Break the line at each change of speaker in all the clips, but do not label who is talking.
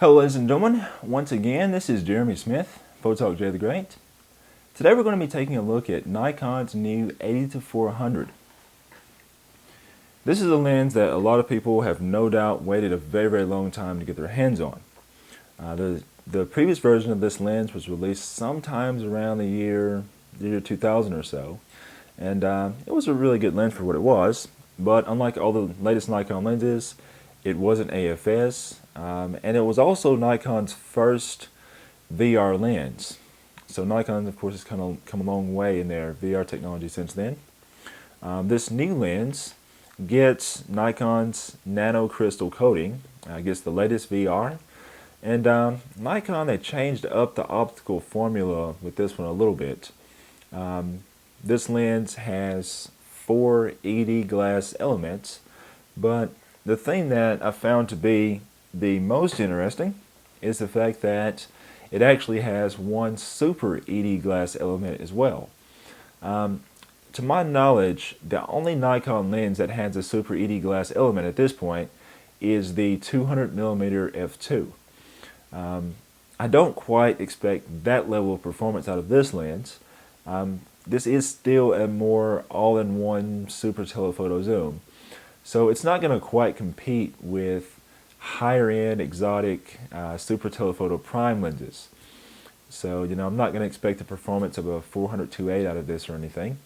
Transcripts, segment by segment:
Hello ladies and gentlemen, once again this is Jeremy Smith, Photalk Jay the Great. Today we're going to be taking a look at Nikon's new 80-400. This is a lens that a lot of people have no doubt waited a very long time to get their hands on. The previous version of this lens was released sometimes around the year 2000 or so, and it was a really good lens for what it was, but unlike all the latest Nikon lenses, it wasn't AF-S, and it was also Nikon's first VR lens. So Nikon, of course, has come a long way in their VR technology since then. This new lens gets Nikon's nano crystal coating, gets the latest VR, and Nikon, they changed up the optical formula with this one a little bit. This lens has 4 ED glass elements, but the thing that I found to be the most interesting is the fact that it actually has one super ED glass element as well. To my knowledge, the only Nikon lens that has a super ED glass element at this point is the 200mm f2. I don't quite expect that level of performance out of this lens. This is still a more all-in-one super telephoto zoom. So it's not going to quite compete with higher-end, exotic, super telephoto prime lenses. So, I'm not going to expect the performance of a 400-2.8 out of this or anything.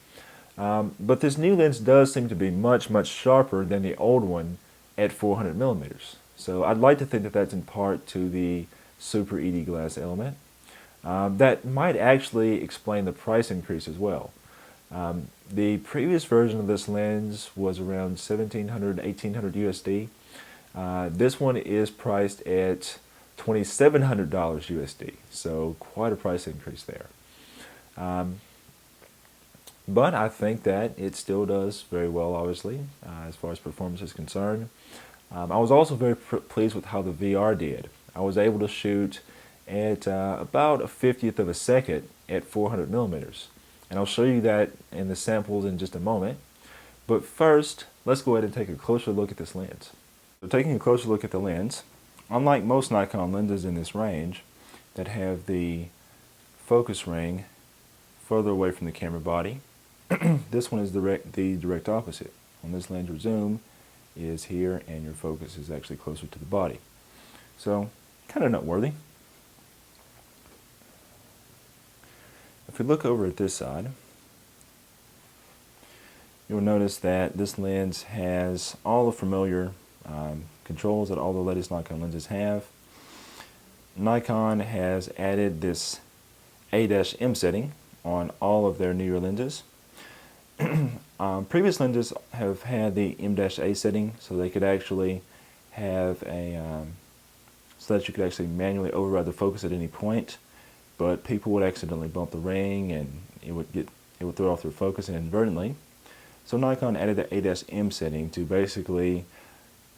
But this new lens does seem to be much sharper than the old one at 400mm. So I'd like to think that that's in part to the super ED glass element. That might actually explain the price increase as well. The previous version of this lens was around $1,700, $1,800 USD. This one is priced at $2,700 USD, so quite a price increase there. But I think that it still does very well, obviously, as far as performance is concerned. I was also very pleased with how the VR did. I was able to shoot at about a 50th of a second at 400mm. And I'll show you that in the samples in just a moment. But first, let's go ahead and take a closer look at this lens. So taking a closer look at the lens, unlike most Nikon lenses in this range that have the focus ring further away from the camera body, this one is the direct opposite. On this lens, your zoom is here and your focus is actually closer to the body. So, kind of noteworthy. If we look over at this side, you'll notice that this lens has all the familiar controls that all the latest Nikon lenses have. Nikon has added this A-M setting on all of their newer lenses. Previous lenses have had the M-A setting, so they could actually have so that you could actually manually override the focus at any point. But people would accidentally bump the ring and it would throw off their focus inadvertently. So Nikon added the A-M setting to basically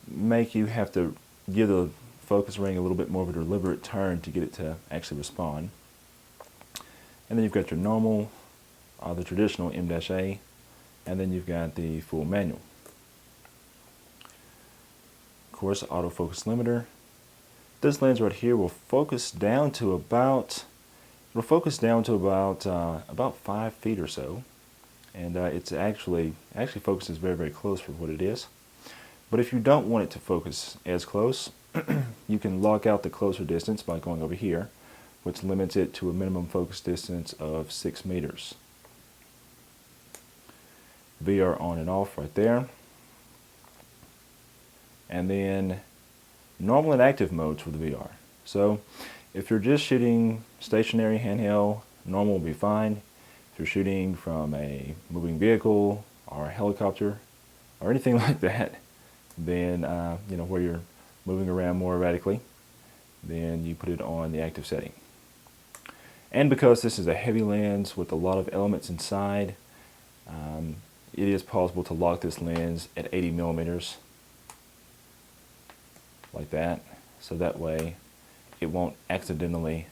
make you have to give the focus ring a little bit more of a deliberate turn to get it to actually respond. And then you've got your normal, the traditional M-A, and then you've got the full manual. Of course, autofocus limiter. This lens right here will focus down to about 5 feet or so, and it's actually focuses very close for what it is. But if you don't want it to focus as close, you can lock out the closer distance by going over here, which limits it to a minimum focus distance of 6 meters. VR on and off right there, and then normal and active modes for the VR. So if you're just shooting stationary handheld, normal will be fine. If you're shooting from a moving vehicle or a helicopter or anything like that, then where you're moving around more erratically, then you put it on the active setting. And because this is a heavy lens with a lot of elements inside, it is possible to lock this lens at 80mm, like that, so that way it won't accidentally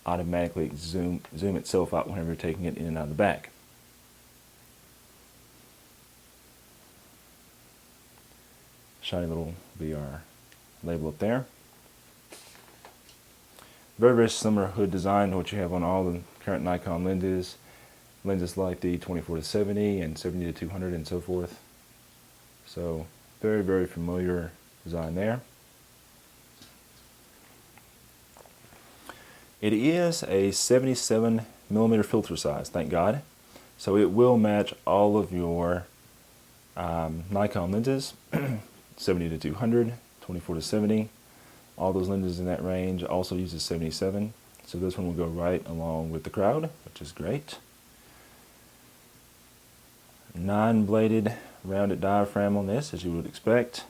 automatically zoom itself out whenever you're taking it in and out of the back. Shiny little VR label up there. very, very similar hood design to what you have on all the current Nikon lenses. Lenses like the 24 to 70 and 70 to 200 and so forth. So very, very familiar design there. It is a 77mm filter size, thank God. So it will match all of your Nikon lenses, 70 to 200, 24 to 70. All those lenses in that range also uses 77. So this one will go right along with the crowd, which is great. 9-bladed rounded diaphragm on this, as you would expect.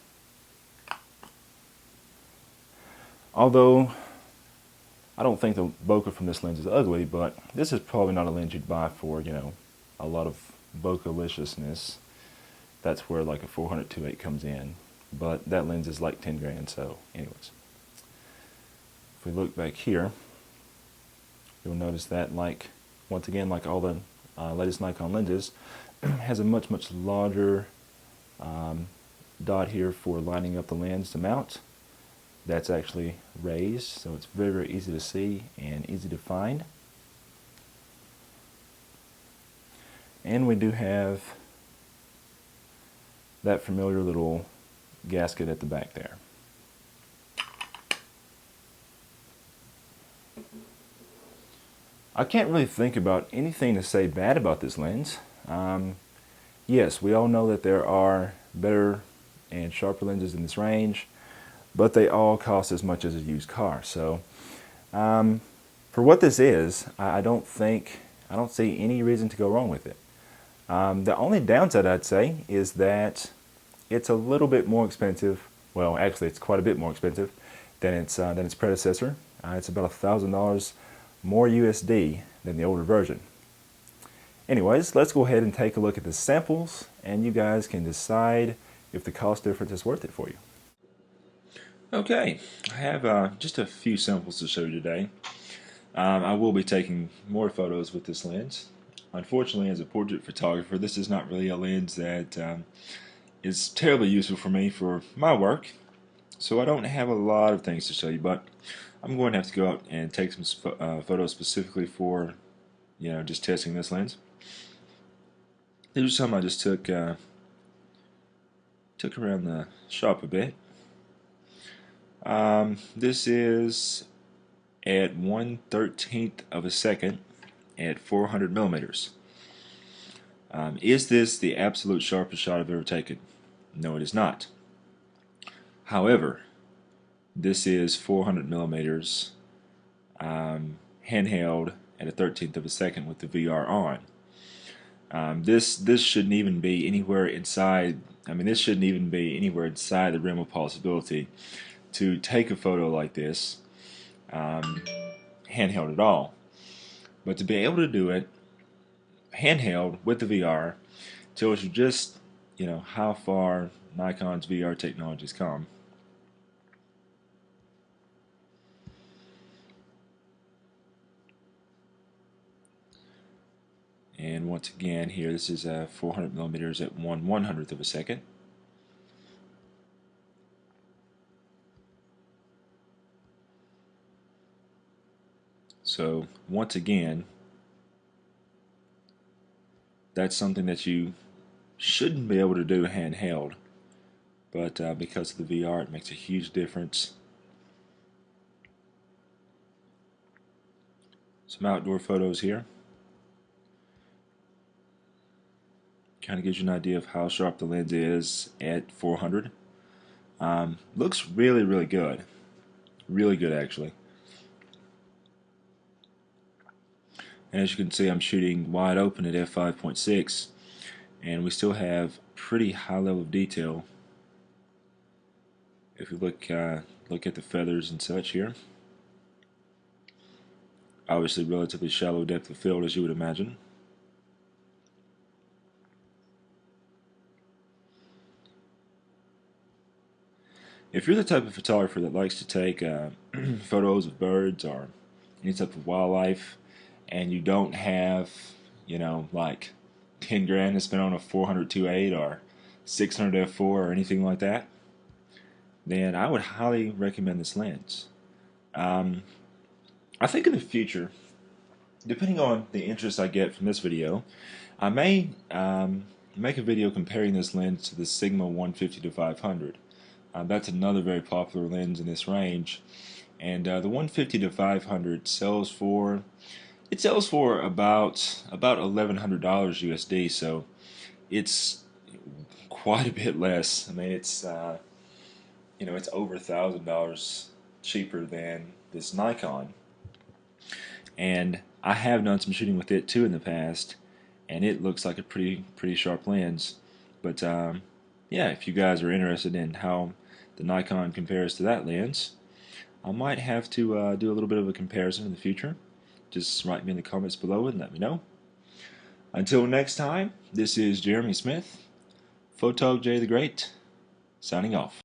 Although I don't think the bokeh from this lens is ugly, but this is probably not a lens you'd buy for, you know, a lot of bokeh-liciousness. That's where like a 400 2.8 comes in. But that lens is like 10 grand, so anyways. If we look back here, you'll notice that, like, once again, like all the latest Nikon lenses, has a much, much larger dot here for lining up the lens to mount. That's actually raised, so it's very, very easy to see and easy to find. And we do have that familiar little gasket at the back there. I can't really think about anything to say bad about this lens. Yes, we all know that there are better and sharper lenses in this range, but they all cost as much as a used car. So for what this is, I don't see any reason to go wrong with it. The only downside, I'd say, is that it's a little bit more expensive. Well, actually, it's quite a bit more expensive than its predecessor. It's about $1,000 more USD than the older version. Anyways, let's go ahead and take a look at the samples, and you guys can decide if the cost difference is worth it for you. Okay, I have just a few samples to show you today. I will be taking more photos with this lens. Unfortunately, as a portrait photographer, this is not really a lens that is terribly useful for me for my work, so I don't have a lot of things to show you, but I'm going to have to go out and take some photos specifically for, you know, just testing this lens. These are some I just took around the shop a bit. This is at 1/13 of a second at 400 millimeters. Is this the absolute sharpest shot I've ever taken? No, it is not. However, this is 400 millimeters handheld at a 1/13 of a second with the VR on. This shouldn't even be anywhere inside. I mean, this shouldn't even be anywhere inside the realm of possibility to take a photo like this handheld at all. But to be able to do it handheld with the VR tells you just, you know, how far Nikon's VR technology has come. And once again, here, this is 400 millimeters at 1/100th of a second. So once again, that's something that you shouldn't be able to do handheld, but because of the VR, it makes a huge difference. Some outdoor photos here. Kind of gives you an idea of how sharp the lens is at 400. Looks really, really good. Really good, actually. And as you can see, I'm shooting wide open at f5.6, and we still have pretty high level of detail. If you look at the feathers and such here, obviously relatively shallow depth of field, as you would imagine. If you're the type of photographer that likes to take photos of birds or any type of wildlife, and you don't have, you know, like 10 grand to spend on a 400 2.8 or 600 f4 or anything like that, then I would highly recommend this lens. I think in the future, depending on the interest I get from this video, I may make a video comparing this lens to the Sigma 150 to 500. That's another very popular lens in this range, and the 150 to 500 sells for about $1,100 USD. So it's quite a bit less. I mean, it's it's over $1,000 cheaper than this Nikon, and I have done some shooting with it too in the past, and it looks like a pretty sharp lens. But yeah, if you guys are interested in how the Nikon compares to that lens, I might have to do a little bit of a comparison in the future. Just write me in the comments below and let me know. Until next time, this is Jeremy Smith, Photog J the Great, signing off.